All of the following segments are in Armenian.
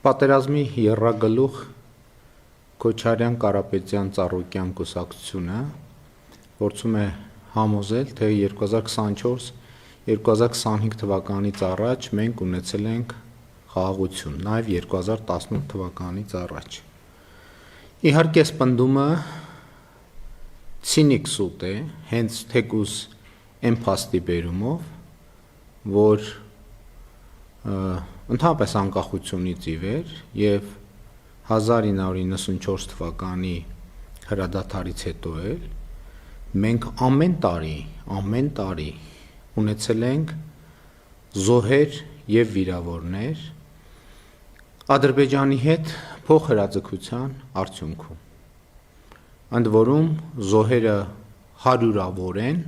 Պատերազմի եռագլուխ Քոչարյան Կարապետյան Ծառուկյան կուսակցությունը փորձում է համոզել, թե 2024-2025 թվականից առաջ մենք ունեցել ենք խաղաղություն, նաև 2018 թվականից առաջ։ Իհարկե սպնդումը ցինիկ սուտ է, հենց թեկուզ այն փաստի բերումով, որ ընդհանրապես անկախությունից ի վեր եւ 1994 թվականի հրադադարից հետո էլ մենք ամեն տարի ունեցել ենք զոհեր եւ վիրավորներ Ադրբեջանի հետ փոխհրաձգության արդյունքում։ Ընդ որում զոհերը հարյուրավոր են,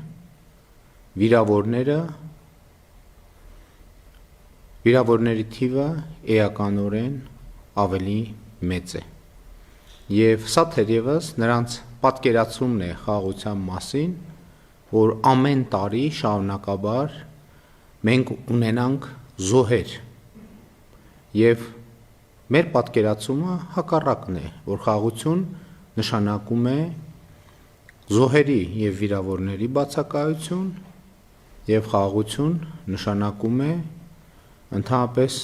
վիրավորների թիվը էականորեն ավելի մեծ է։ Եվ սա թերևս նրանց պատկերացումն է խաղաղության մասին, որ ամեն տարի շարունակաբար մենք ունենանք զոհեր։ Եվ մեր պատկերացումը հակառակն է, որ խաղաղություն նշանակում է զոհերի եւ վիրավորների բացակայություն եւ խաղաղություն նշանակում է ընդհանրապես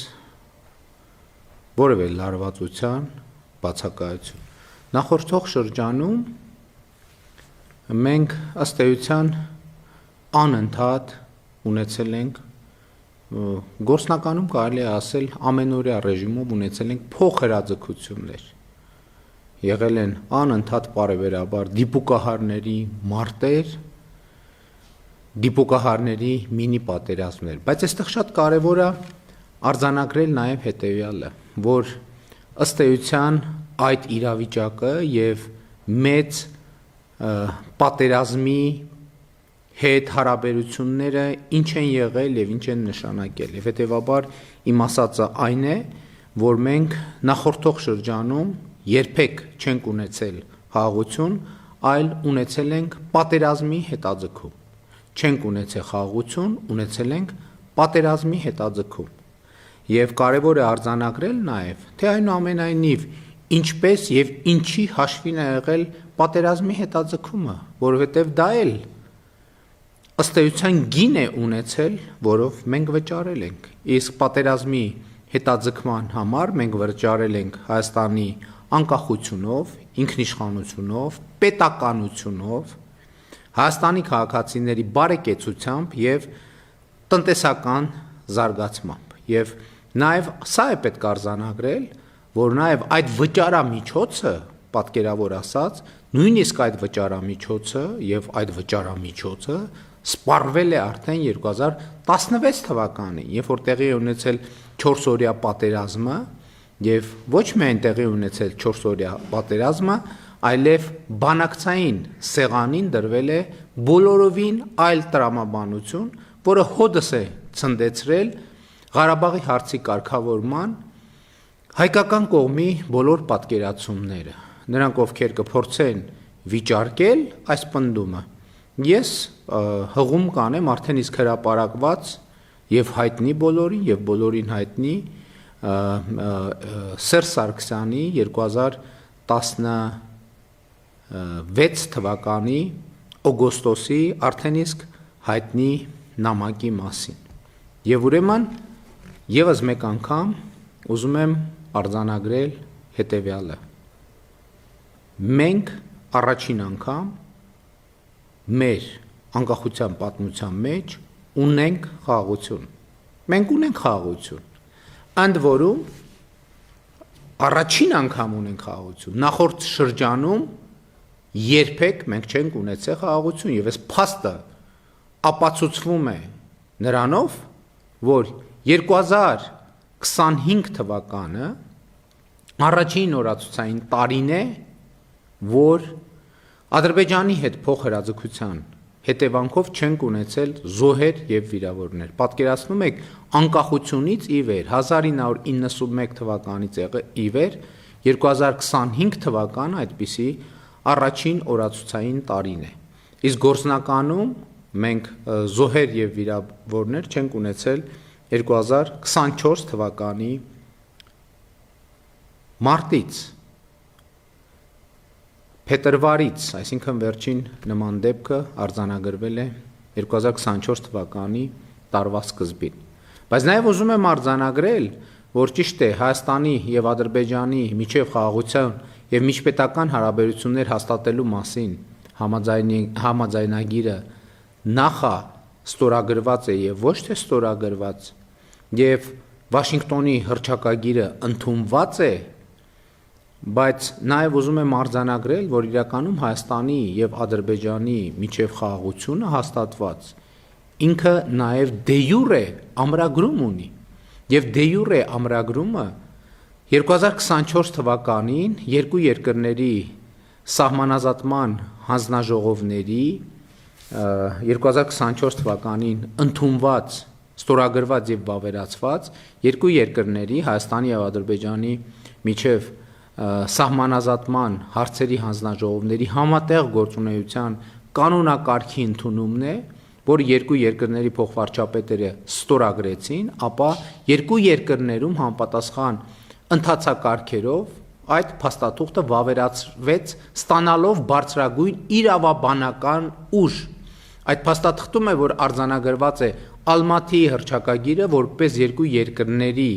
որևէ լարվածության բացակայություն։ Նախորդող շրջանում մենք ըստ էության անընդհատ ունեցել ենք գործնականում կարելի է ասել ամենօրյա ռեժիմով ունեցել ենք փոխհրաձգություններ։ Եղել են անընդհատ բարեբերաբար դիպուկահարների մարտեր, դիպուկահարների մինի պատերազմներ, բայց այստեղ շատ կարևոր է արձանագրել նաև հետևյալը, որ ըստ էության այդ իրավիճակը եւ մեծ պատերազմի հետ հարաբերությունները ինչ են եղել եւ ինչ են նշանակել։ Եվ հետեւաբար իմ ասածը այն է, որ մենք նախորդող շրջանում երբեք չենք ունեցել խաղաղություն, այլ ունեցել ենք պատերազմի հետաձգում։ Չենք ունեցել խաղաղություն, ունեցել ենք պատերազմի հետաձգում։ Եվ կարևոր է արձանագրել նաև, թե այնուամենայնիվ ինչպես եւ ինչի հաշվին է եղել պատերազմի հետաձգումը, որովհետեւ դա էլ ըստ էության գին է ունեցել, որով մենք վճարել ենք։ Իսկ պատերազմի հետաձգման համար մենք վճարել ենք Հայաստանի անկախությունով, ինքնիշխանությունով, պետականությունով, Հայաստանի քաղաքացիների բարեկեցությամբ եւ տնտեսական զարգացմամբ։ Եվ նաեւ սա է պետք արձանագրել, որ նաեւ այդ վճարամիջոցը, պատկերավոր ասած, նույնիսկ այդ վճարամիջոցը եւ այդ վճարամիջոցը սպառվել է արդեն 2016 թվականին, երբ որ տեղի է ունեցել 4-օրյա պատերազմը եւ ոչ միայն տեղի ունեցել 4-օրյա պատերազմը, այլև բանակցային սեղանին դրվել է բոլորովին այլ տրամաբանություն, որը հոդս է ցնդեցրել Ղարաբաղի հարցի կարգավորման հայկական կողմի բոլոր պատկերացումները։ Նրանք ովքեր կփորձեն վիճարկել այս պնդումը, ես հղում կանեմ արդեն իսկ հրապարակված եւ հայտնի բոլորին եւ բոլորին հայտնի Սերժ Սարգսյանի 2016 թվականի օգոստոսի արդեն իսկ հայտնի նամակի մասին։ Եվ ուրեմն եւս մեկ անգամ ուզում եմ արձանագրել հետեւյալը։ Մենք առաջին անգամ մեր անկախության պատմության մեջ ունենք խաղաղություն։ Մենք ունենք խաղաղություն։ Ընդ որում առաջին անգամ ունենք խաղաղություն։ Նախորդ շրջանում երբեք մենք չենք ունեցել խաղաղություն եւ այս փաստը ապացուցվում է նրանով, որ 2025 թվականը առաջին օրացուցային տարին է, որ Ադրբեջանի հետ փոխհրաձգության հետևանքով չենք ունեցել զոհեր եւ վիրավորներ։ Պատկերացնում եք անկախությունից ի վեր 1991 թվականից ի վեր 2025 թվականը այդպիսի առաջին օրացուցային տարին է։ Իսկ գործնականում մենք զոհեր եւ վիրավորներ չենք ունեցել 2024 թվականի Մարտից, փետրվարից, այսինքն վերջին նման դեպքը արձանագրվել է 2024 թվականի տարվա սկզբին։ Բայց նաև ուզում եմ արձանագրել, որ ճիշտ է Հայաստանի եւ Ադրբեջանի միջև խաղաղության եւ միջպետական հարաբերություններ հաստատելու մասին համաձայնագիրը նախա ստորագրված է եւ ոչ թե ստորագրված, եւ Վաշինգտոնի հռչակագիրը ընդունված է, բայց նաև ուզում եմ արձանագրել, որ իրականում Հայաստանի եւ Ադրբեջանի միջև խաղաղությունը հաստատված ինքը նաև դե յուրե ամրագրում ունի եւ դե յուրե ամրագրումը 2024 թվականին երկու երկրների սահմանազատման հանձնաժողովների 2024 թվականին ընդունված ստորագրված եւ վավերացված երկու երկրների Հայաստանի եւ Ադրբեջանի միջև սահմանազատման հարցերի հանձնաժողովների համատեղ գործունեության կանոնակարգի ընդունումն է, որ երկու երկրների փոխվարչապետերը ստորագրեցին, ապա երկու երկրներում համապատասխան ընթացակարգերով այդ փաստաթուղթը վավերացվեց, ստանալով բարձրագույն իրավաբանական ուժ։ Այդ փաստաթղթում է, որ արձանագրված է Ալմատիի հռչակագիրը որպես երկու երկրների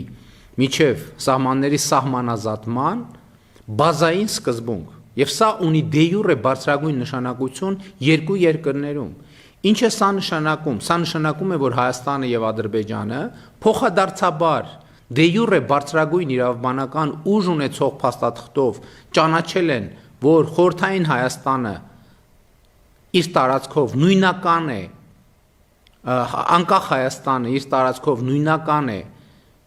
միջև սահմանների սահմանազատման բազային սկզբունք, եւ սա ունի դե յուրե բարձրագույն նշանակություն երկու երկրներում։ Ինչ է սա նշանակում։ Սա նշանակում է, որ Հայաստանը եւ Ադրբեջանը փոխադարձաբար դե յուրե բարձրագույն իրավաբանական ուժ ունեցող փաստաթղթով ճանաչել են, որ խորհրդային Հայաստանը իր տարածքով նույնական է, անկախ Հայաստանը իր տարածքով նույնական է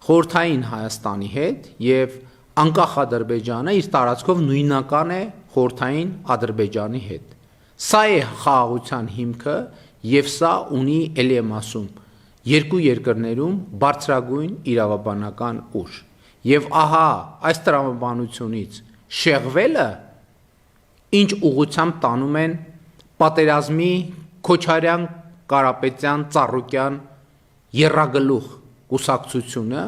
խորհրդային Հայաստանի հետ եւ անկախ Ադրբեջանը իր տարածքով նույնական է խորհրդային Ադրբեջանի հետ։ Սա է խաղաղության հիմքը եւ սա ունի, ելի եմ ասում, երկու երկրներում բարձրագույն իրավաբանական ուժ։ Եվ ահա այս տրամաբանությունից շեղվելը ինչ ուղղությամբ տանում են պատերազմի Քոչարյան, Կարապետյան, Ծառուկյան եռագլուխ կուսակցությունը,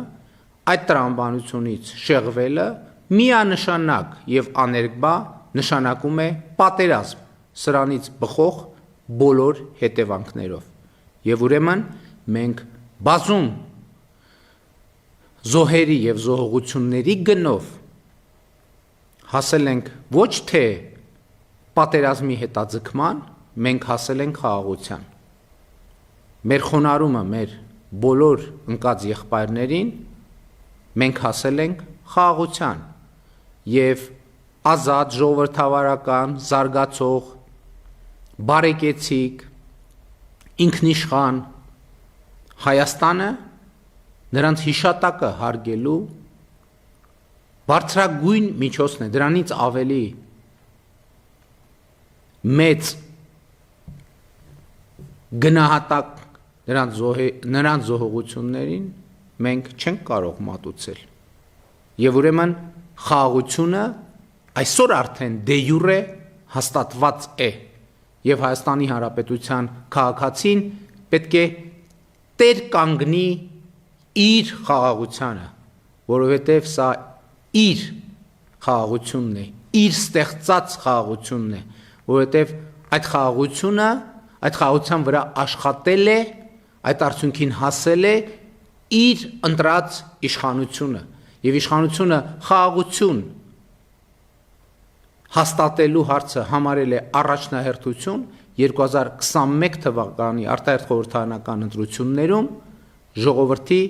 այդ տրամաբանությունից շեղվելը միանշանակ եւ աներկբա նշանակում է պատերազմ սրանից բխող բոլոր հետևանքներով։ Եվ ուրեմն մենք բազում զոհերի եւ զոհողությունների գնով հասել ենք ոչ թե պատերազմի հետաձգման, մենք հասել ենք խաղաղության։ Մեր խոնարհումը մեր բոլոր ընկած եղբայրներին մենք հասել ենք խաղաղության եւ ազատ ժողովրդավարական, զարգացող, բարեկեցիկ, ինքնիշխան Հայաստանը նրանց հիշատակը հարգելու բարձրագույն միջոցն է, դրանից ավելի մեծ գնահատակ նրանց զոհողություններին մենք չենք կարող մատուցել։ Եվ ուրեմն խաղաղությունը այսօր արդեն դե յուրե հաստատված է եւ Հայաստանի Հանրապետության քաղաքացին պետք է տեր կանգնի իր խաղաղությանը, որովհետեւ սա իր խաղաղությունն է, իր ստեղծած խաղաղությունն է, որովհետեւ այդ խաղաղության վրա աշխատել է, այդ արդյունքին հասել է իր ընտրած իշխանությունը եւ իշխանությունը խաղաղություն հաստատելու հարցը համարել է առաջնահերթություն 2021 թվականի արտահերթ խորհրդարանական ընտրություններում ժողովրդի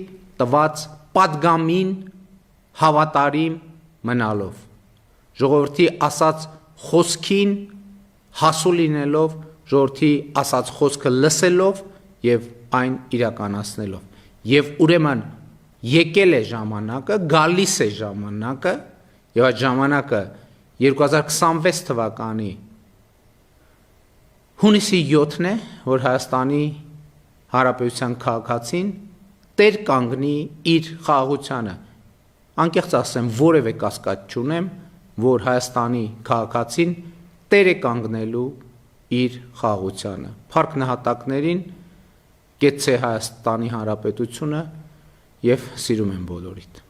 տված պատգամին հավատարիմ մնալով, ժողովրդի ասած խոսքին հասու լինելով, ժողովրդի ասած խոսքը լսելով եւ այն իրականացնելով։ Եվ ուրեմն եկել է ժամանակը, գալիս է ժամանակը, եւ այդ ժամանակը 2026 թվականի հունիսի 7-ն է, որ Հայաստանի Հանրապետության քաղաքացին տեր կանգնի իր խաղաղությանը։ Անկեղծ ասեմ, որևէ կասկած չունեմ, որ Հայաստանի քաղաքացին տեր է կանգնելու իր խաղաղությանը։ Փառք նահատակներին, կեցցե Հայաստանի Հանրապետությունը եւ սիրում եմ բոլորիդ։